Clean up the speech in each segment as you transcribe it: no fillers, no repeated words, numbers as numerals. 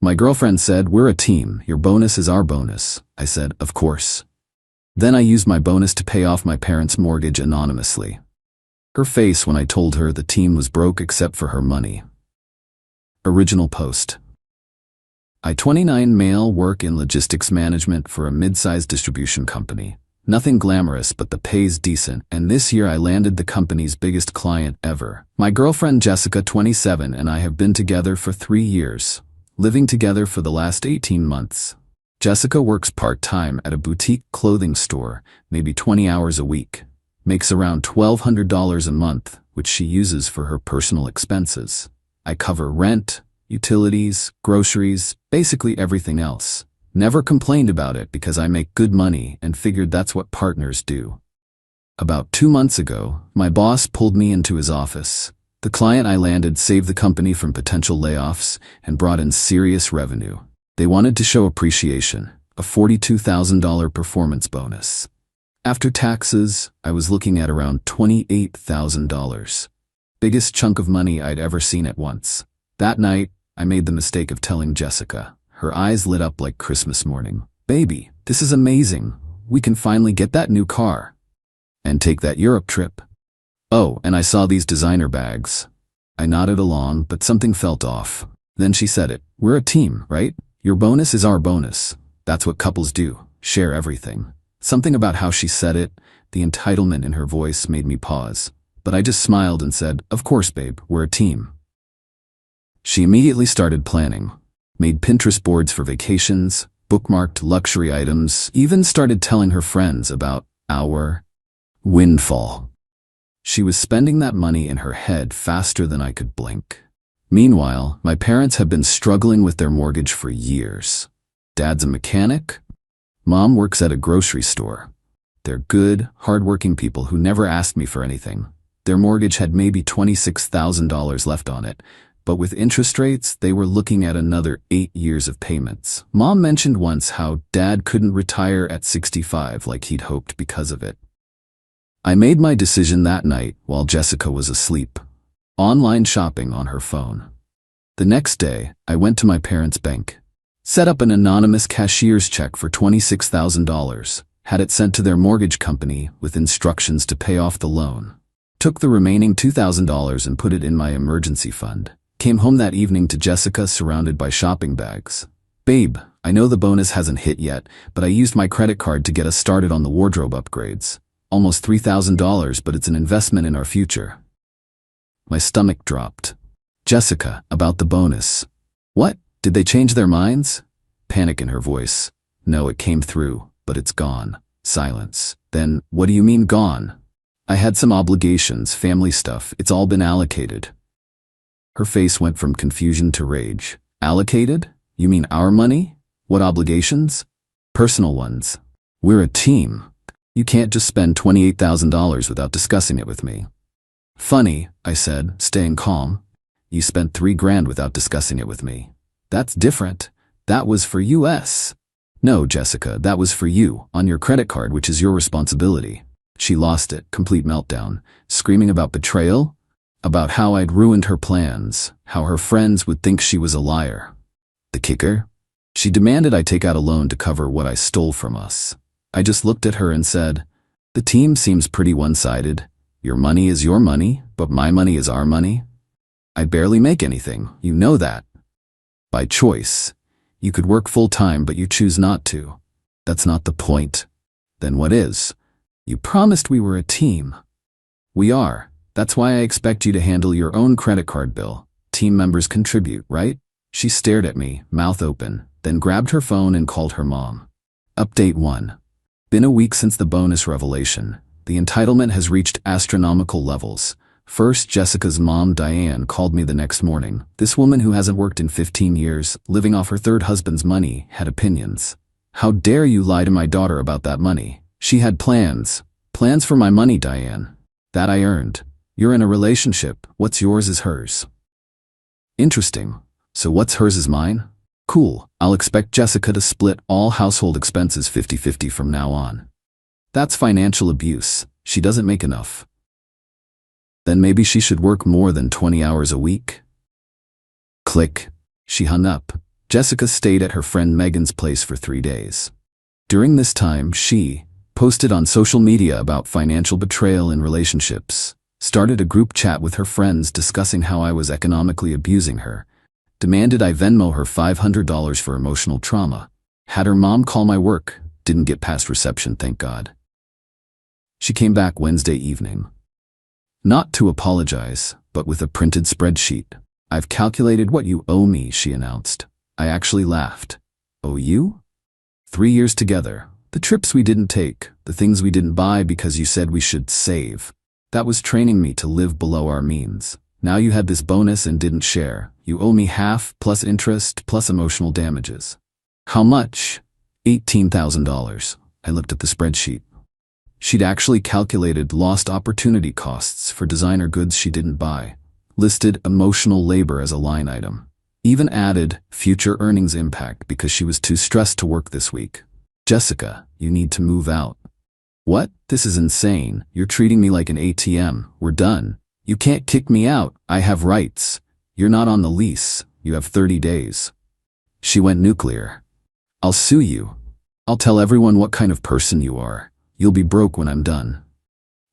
My girlfriend said, "We're a team. Your bonus is our bonus." I said, "Of course." Then I used my bonus to pay off my parents' mortgage anonymously. Her face when I told her the team was broke except for her money. Original post. I 29 male work in logistics management for a mid-sized distribution company. Nothing glamorous, but the pay's decent, and this year I landed the company's biggest client ever. My girlfriend Jessica, 27, and I have been together for 3 years, living together for the last 18 months. Jessica works part-time at a boutique clothing store, maybe 20 hours a week, makes around $1,200 a month, which she uses for her personal expenses. I cover rent, utilities, groceries, basically everything else. Never complained about it because I make good money and figured that's what partners do. About 2 months ago, my boss pulled me into his office. The client I landed saved the company from potential layoffs and brought in serious revenue. They wanted to show appreciation, a $42,000 performance bonus. After taxes, I was looking at around $28,000. Biggest chunk of money I'd ever seen at once. That night, I made the mistake of telling Jessica. Her eyes lit up like Christmas morning. "Baby, this is amazing. We can finally get that new car. And take that Europe trip. Oh, and I saw these designer bags." I nodded along, but something felt off. Then she said it. "We're a team, right? Your bonus is our bonus. That's what couples do, share everything." Something about how she said it, the entitlement in her voice, made me pause. But I just smiled and said, "Of course, babe, we're a team." She immediately started planning. Made Pinterest boards for vacations, bookmarked luxury items, even started telling her friends about our windfall. She was spending that money in her head faster than I could blink. Meanwhile, my parents have been struggling with their mortgage for years. Dad's a mechanic. Mom works at a grocery store. They're good, hardworking people who never asked me for anything. Their mortgage had maybe $26,000 left on it, but with interest rates, they were looking at another 8 years of payments. Mom mentioned once how Dad couldn't retire at 65 like he'd hoped because of it. I made my decision that night while Jessica was asleep, online shopping on her phone. The next day, I went to my parents' bank, set up an anonymous cashier's check for $26,000, had it sent to their mortgage company with instructions to pay off the loan. Took the remaining $2,000 and put it in my emergency fund. Came home that evening to Jessica surrounded by shopping bags. "Babe, I know the bonus hasn't hit yet, but I used my credit card to get us started on the wardrobe upgrades. Almost $3,000, but it's an investment in our future." My stomach dropped. "Jessica, about the bonus." "What? Did they change their minds?" Panic in her voice. "No, it came through, but it's gone." Silence. "Then, what do you mean gone?" "I had some obligations, family stuff. It's all been allocated." Her face went from confusion to rage. "Allocated? You mean our money? What obligations?" "Personal ones. We're a team. You can't just spend $28,000 without discussing it with me." "Funny," I said, staying calm. "You spent $3,000 without discussing it with me. That's different. That was for US." "No, Jessica, that was for you, on your credit card, which is your responsibility." She lost it, complete meltdown, screaming about betrayal, about how I'd ruined her plans, how her friends would think she was a liar. The kicker? She demanded I take out a loan to cover what I stole from us. I just looked at her and said, "The team seems pretty one-sided. Your money is your money, but my money is our money. I barely make anything, you know that. By choice. You could work full-time, but you choose not to. That's not the point. Then what is? You promised we were a team." "We are. That's why I expect you to handle your own credit card bill. Team members contribute, right?" She stared at me, mouth open, then grabbed her phone and called her mom. Update 1. Been a week since the bonus revelation. The entitlement has reached astronomical levels. First, Jessica's mom, Diane, called me the next morning. This woman who hasn't worked in 15 years, living off her third husband's money, had opinions. "How dare you lie to my daughter about that money? She had plans. Plans for my money, Diane. That I earned. You're in a relationship. What's yours is hers." Interesting. So what's hers is mine? Cool. I'll expect Jessica to split all household expenses 50-50 from now on. That's financial abuse. She doesn't make enough. Then maybe she should work more than 20 hours a week? Click. She hung up. Jessica stayed at her friend Megan's place for 3 days. During this time, she posted on social media about financial betrayal in relationships, started a group chat with her friends discussing how I was economically abusing her, demanded I Venmo her $500 for emotional trauma, had her mom call my work, didn't get past reception, thank God. She came back Wednesday evening. Not to apologize, but with a printed spreadsheet. "I've calculated what you owe me," she announced. I actually laughed. "Owe you?" 3 years together. The trips we didn't take, the things we didn't buy because you said we should save. That was training me to live below our means. Now you had this bonus and didn't share. You owe me half, plus interest, plus emotional damages. How much? $18,000. I looked at the spreadsheet. She'd actually calculated lost opportunity costs for designer goods she didn't buy, listed emotional labor as a line item, even added future earnings impact because she was too stressed to work this week. "Jessica, you need to move out." "What? This is insane. You're treating me like an ATM. We're done. You can't kick me out. I have rights. You're not on the lease. You have 30 days. She went nuclear. "I'll sue you. I'll tell everyone what kind of person you are. You'll be broke when I'm done."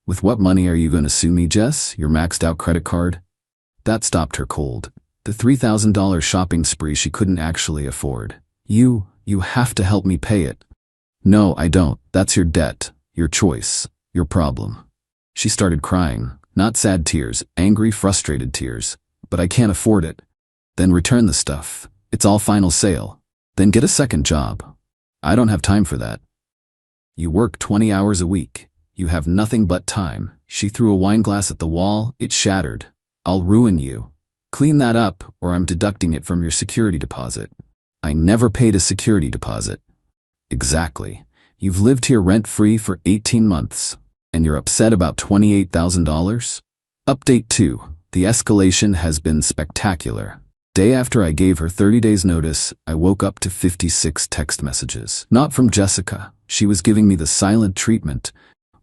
"With what money are you going to sue me, Jess? Your maxed out credit card?" That stopped her cold. The $3,000 shopping spree she couldn't actually afford. You have to help me pay it." "No, I don't. That's your debt. Your choice. Your problem." She started crying. Not sad tears, angry, frustrated tears. "But I can't afford it." "Then return the stuff. It's all final sale. Then get a second job." "I don't have time for that." "You work 20 hours a week. You have nothing but time." She threw a wine glass at the wall. It shattered. "I'll ruin you. Clean that up, or I'm deducting it from your security deposit." "I never paid a security deposit." "Exactly. You've lived here rent-free for 18 months, and you're upset about $28,000? Update 2. The escalation has been spectacular. Day after I gave her 30 days notice, I woke up to 56 text messages. Not from Jessica. She was giving me the silent treatment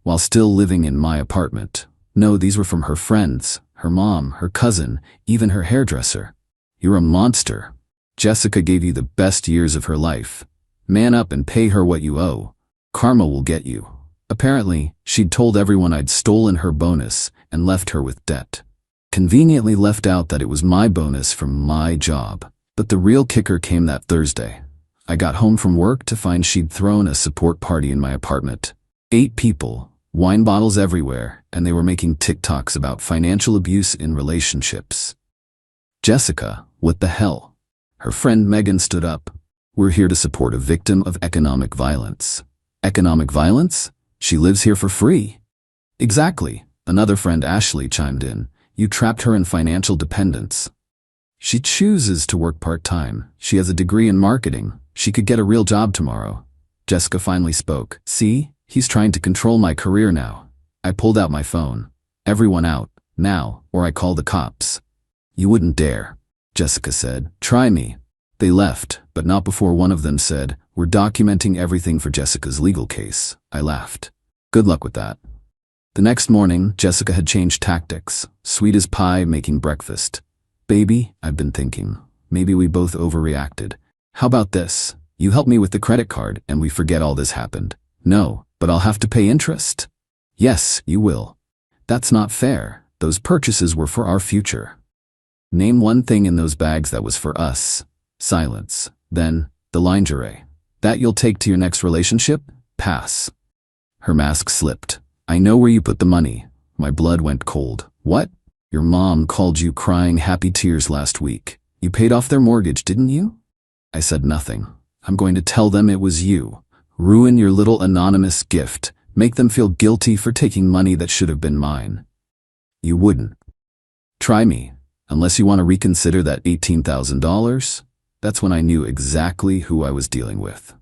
while still living in my apartment. No, these were from her friends, her mom, her cousin, even her hairdresser. "You're a monster. Jessica gave you the best years of her life. Man up and pay her what you owe. Karma will get you." Apparently, she'd told everyone I'd stolen her bonus and left her with debt. Conveniently left out that it was my bonus from my job. But the real kicker came that Thursday. I got home from work to find she'd thrown a support party in my apartment. 8 people, wine bottles everywhere, and they were making TikToks about financial abuse in relationships. "Jessica, what the hell?" Her friend Megan stood up. "We're here to support a victim of economic violence." "Economic violence? She lives here for free." "Exactly." Another friend, Ashley, chimed in. "You trapped her in financial dependence. She chooses to work part-time. She has a degree in marketing. She could get a real job tomorrow." Jessica finally spoke. "See? He's trying to control my career now." I pulled out my phone. "Everyone out, now, or I call the cops." "You wouldn't dare," Jessica said. "Try me." They left, but not before one of them said, "We're documenting everything for Jessica's legal case." I laughed. Good luck with that. The next morning, Jessica had changed tactics. Sweet as pie, making breakfast. "Baby, I've been thinking. Maybe we both overreacted. How about this? You help me with the credit card and we forget all this happened." "No, but I'll have to pay interest." "Yes, you will." "That's not fair. Those purchases were for our future." "Name one thing in those bags that was for us." Silence. Then, "The lingerie. That you'll take to your next relationship?" "Pass." Her mask slipped. "I know where you put the money." My blood went cold. "What?" "Your mom called you crying happy tears last week. You paid off their mortgage, didn't you?" I said nothing. "I'm going to tell them it was you. Ruin your little anonymous gift. Make them feel guilty for taking money that should have been mine." "You wouldn't." "Try me. Unless you want to reconsider that $18,000. That's when I knew exactly who I was dealing with.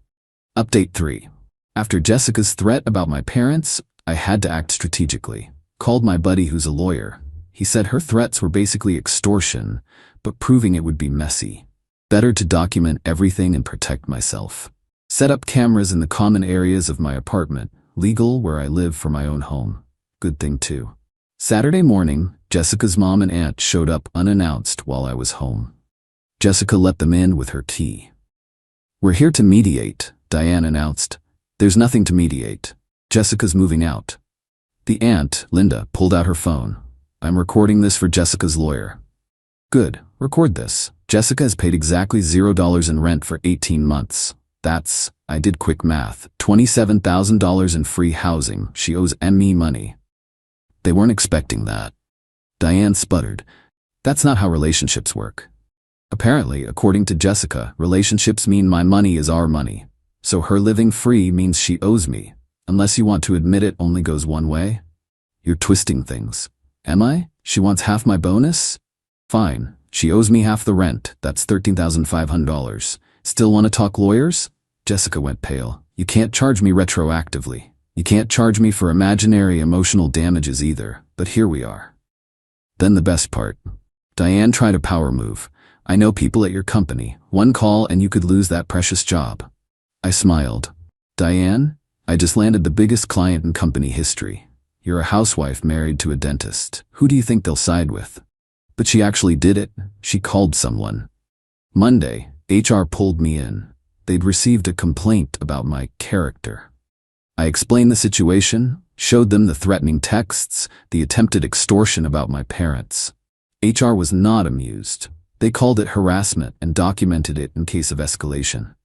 Update 3. After Jessica's threat about my parents, I had to act strategically. Called my buddy who's a lawyer. He said her threats were basically extortion, but proving it would be messy. Better to document everything and protect myself. Set up cameras in the common areas of my apartment, legal where I live for my own home. Good thing too. Saturday morning, Jessica's mom and aunt showed up unannounced while I was home. Jessica let them in with her tea. We're here to mediate, Diane announced. There's nothing to mediate. Jessica's moving out. The aunt, Linda, pulled out her phone. I'm recording this for Jessica's lawyer. Good, record this. Jessica has paid exactly $0 in rent for 18 months. That's, I did quick math, $27,000 in free housing. She owes me money. They weren't expecting that. Diane sputtered. That's not how relationships work. Apparently, according to Jessica, relationships mean my money is our money. So her living free means she owes me. Unless you want to admit it only goes one way. You're twisting things. Am I? She wants half my bonus? Fine. She owes me half the rent. That's $13,500. Still want to talk lawyers? Jessica went pale. You can't charge me retroactively. You can't charge me for imaginary emotional damages either. But here we are. Then the best part. Diane tried a power move. I know people at your company. One call and you could lose that precious job. I smiled. Diane, I just landed the biggest client in company history. You're a housewife married to a dentist. Who do you think they'll side with? But she actually did it. She called someone. Monday, HR pulled me in. They'd received a complaint about my character. I explained the situation, showed them the threatening texts, the attempted extortion about my parents. HR was not amused. They called it harassment and documented it in case of escalation.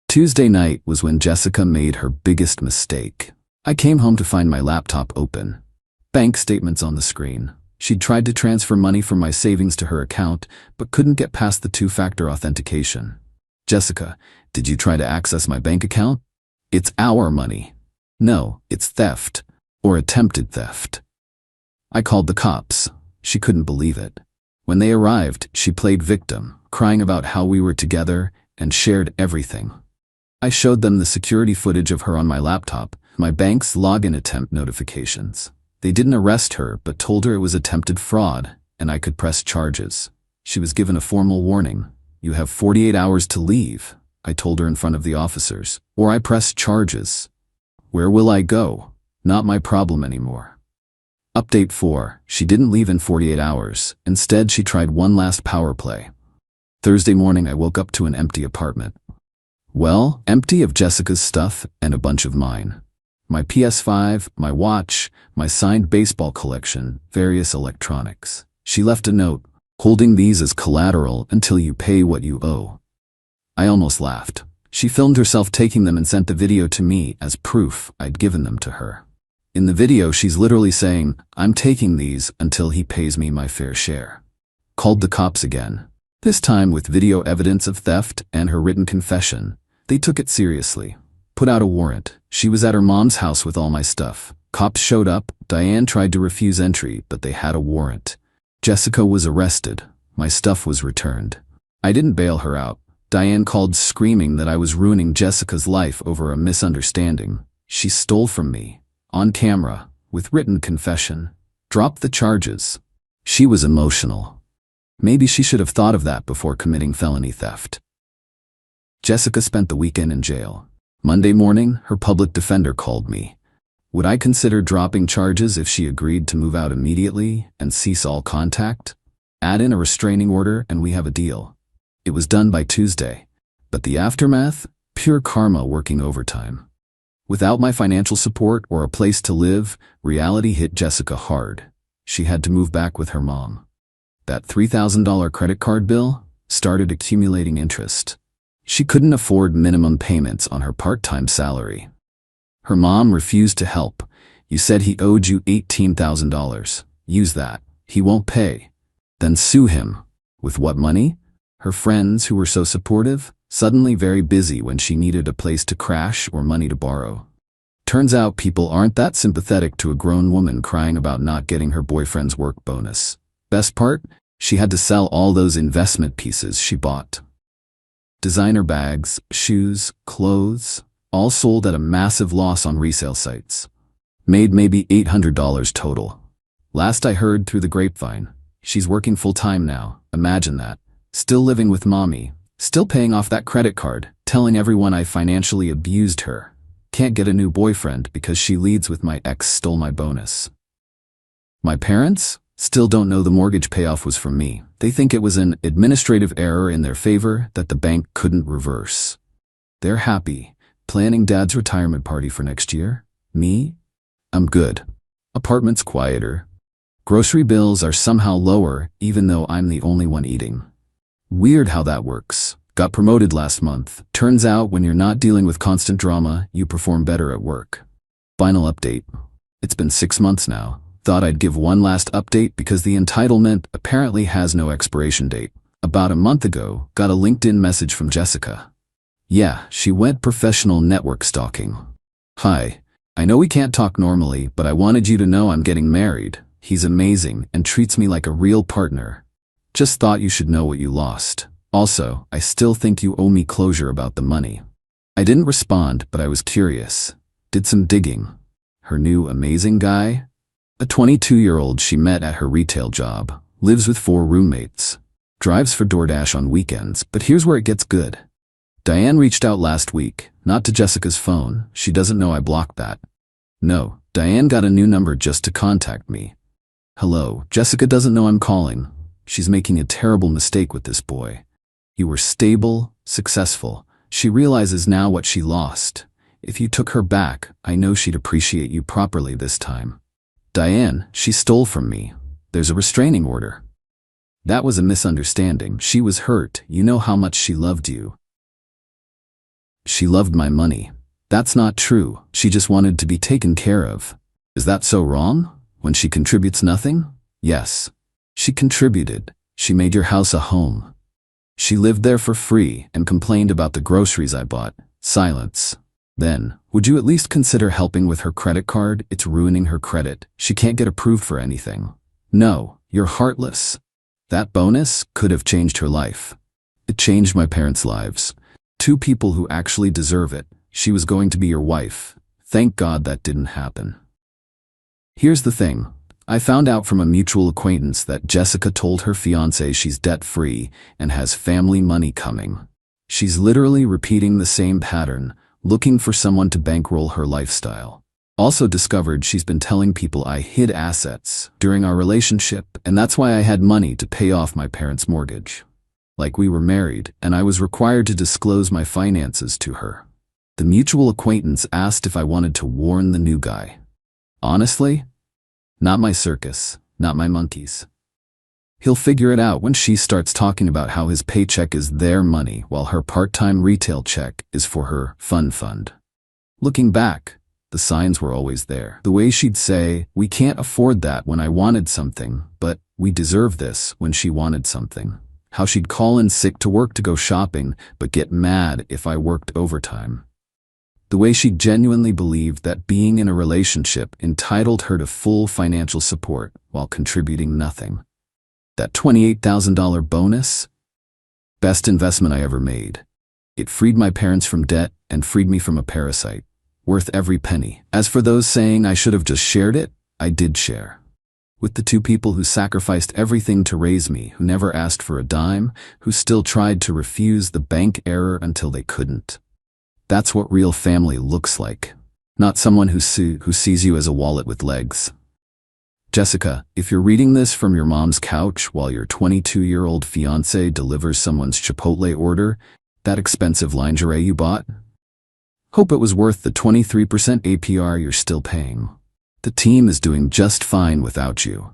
Tuesday night was when Jessica made her biggest mistake. I came home to find my laptop open. Bank statements on the screen. She'd tried to transfer money from my savings to her account, but couldn't get past the two-factor authentication. Jessica, did you try to access my bank account? It's our money. No, it's theft. Or attempted theft. I called the cops. She couldn't believe it. When they arrived, she played victim, crying about how we were together and shared everything. I showed them the security footage of her on my laptop, my bank's login attempt notifications. They didn't arrest her, but told her it was attempted fraud, and I could press charges. She was given a formal warning. You have 48 hours to leave, I told her in front of the officers, or I press charges. Where will I go? Not my problem anymore. Update 4. She didn't leave in 48 hours. Instead, she tried one last power play. Thursday morning, I woke up to an empty apartment. Well, empty of Jessica's stuff and a bunch of mine. My PS5, my watch, my signed baseball collection, various electronics. She left a note, holding these as collateral until you pay what you owe. I almost laughed. She filmed herself taking them and sent the video to me as proof I'd given them to her. In the video, she's literally saying, I'm taking these until he pays me my fair share. Called the cops again. This time with video evidence of theft and her written confession. They took it seriously. Put out a warrant. She was at her mom's house with all my stuff. Cops showed up. Diane tried to refuse entry, but they had a warrant. Jessica was arrested. My stuff was returned. I didn't bail her out. Diane called screaming that I was ruining Jessica's life over a misunderstanding. She stole from me. On camera, with written confession. Dropped the charges. She was emotional. Maybe she should have thought of that before committing felony theft. Jessica spent the weekend in jail. Monday morning, her public defender called me. Would I consider dropping charges if she agreed to move out immediately and cease all contact? Add in a restraining order and we have a deal. It was done by Tuesday. But the aftermath? Pure karma working overtime. Without my financial support or a place to live, reality hit Jessica hard. She had to move back with her mom. That $3,000 credit card bill started accumulating interest. She couldn't afford minimum payments on her part-time salary. Her mom refused to help. You said he owed you $18,000. Use that. He won't pay. Then sue him. With what money? Her friends, who were so supportive, suddenly very busy when she needed a place to crash or money to borrow. Turns out people aren't that sympathetic to a grown woman crying about not getting her boyfriend's work bonus. Best part? She had to sell all those investment pieces she bought. Designer bags, shoes, clothes, all sold at a massive loss on resale sites. Made maybe $800 total. Last I heard through the grapevine, she's working full-time now. Imagine that. Still living with mommy. Still paying off that credit card, telling everyone I financially abused her. Can't get a new boyfriend because she leads with my ex stole my bonus. My parents still don't know the mortgage payoff was from me. They think it was an administrative error in their favor that the bank couldn't reverse. They're happy. Planning Dad's retirement party for next year. Me? I'm good. Apartment's quieter. Grocery bills are somehow lower, even though I'm the only one eating. Weird how that works. Got promoted last month. Turns out when you're not dealing with constant drama, you perform better at work. Final update. It's been 6 months now. Thought I'd give one last update because the entitlement apparently has no expiration date. About a month ago, got a LinkedIn message from Jessica. Yeah, she went professional network stalking. Hi, I know we can't talk normally, but I wanted you to know I'm getting married. He's amazing and treats me like a real partner. Just thought you should know what you lost. Also, I still think you owe me closure about the money. I didn't respond, but I was curious. Did some digging. Her new amazing guy? A 22-year-old she met at her retail job, lives with 4 roommates, drives for DoorDash on weekends, but here's where it gets good. Diane reached out last week, not to Jessica's phone. She doesn't know I blocked that. No, Diane got a new number just to contact me. Hello, Jessica doesn't know I'm calling. She's making a terrible mistake with this boy. You were stable, successful. She realizes now what she lost. If you took her back, I know she'd appreciate you properly this time. Diane, she stole from me. There's a restraining order. That was a misunderstanding. She was hurt. You know how much she loved you. She loved my money. That's not true. She just wanted to be taken care of. Is that so wrong? When she contributes nothing? Yes. She contributed. She made your house a home. She lived there for free and complained about the groceries I bought. Silence. Then, would you at least consider helping with her credit card? It's ruining her credit. She can't get approved for anything. No, you're heartless. That bonus could have changed her life. It changed my parents' lives. 2 people who actually deserve it. She was going to be your wife. Thank God that didn't happen. Here's the thing. I found out from a mutual acquaintance that Jessica told her fiancé she's debt-free and has family money coming. She's literally repeating the same pattern, looking for someone to bankroll her lifestyle. Also discovered she's been telling people I hid assets during our relationship, and that's why I had money to pay off my parents' mortgage. Like we were married, and I was required to disclose my finances to her. The mutual acquaintance asked if I wanted to warn the new guy. Honestly? Not my circus, not my monkeys. He'll figure it out when she starts talking about how his paycheck is their money while her part-time retail check is for her fund. Looking back, the signs were always there. The way she'd say, we can't afford that when I wanted something, but we deserve this when she wanted something. How she'd call in sick to work to go shopping, but get mad if I worked overtime. The way she genuinely believed that being in a relationship entitled her to full financial support while contributing nothing. That $28,000 bonus? Best investment I ever made. It freed my parents from debt and freed me from a parasite. Worth every penny. As for those saying I should have just shared it, I did share. With the 2 people who sacrificed everything to raise me, who never asked for a dime, who still tried to refuse the bank error until they couldn't. That's what real family looks like. Not someone who sees you as a wallet with legs. Jessica, if you're reading this from your mom's couch while your 22-year-old fiancé delivers someone's Chipotle order, that expensive lingerie you bought, hope it was worth the 23% APR you're still paying. The team is doing just fine without you.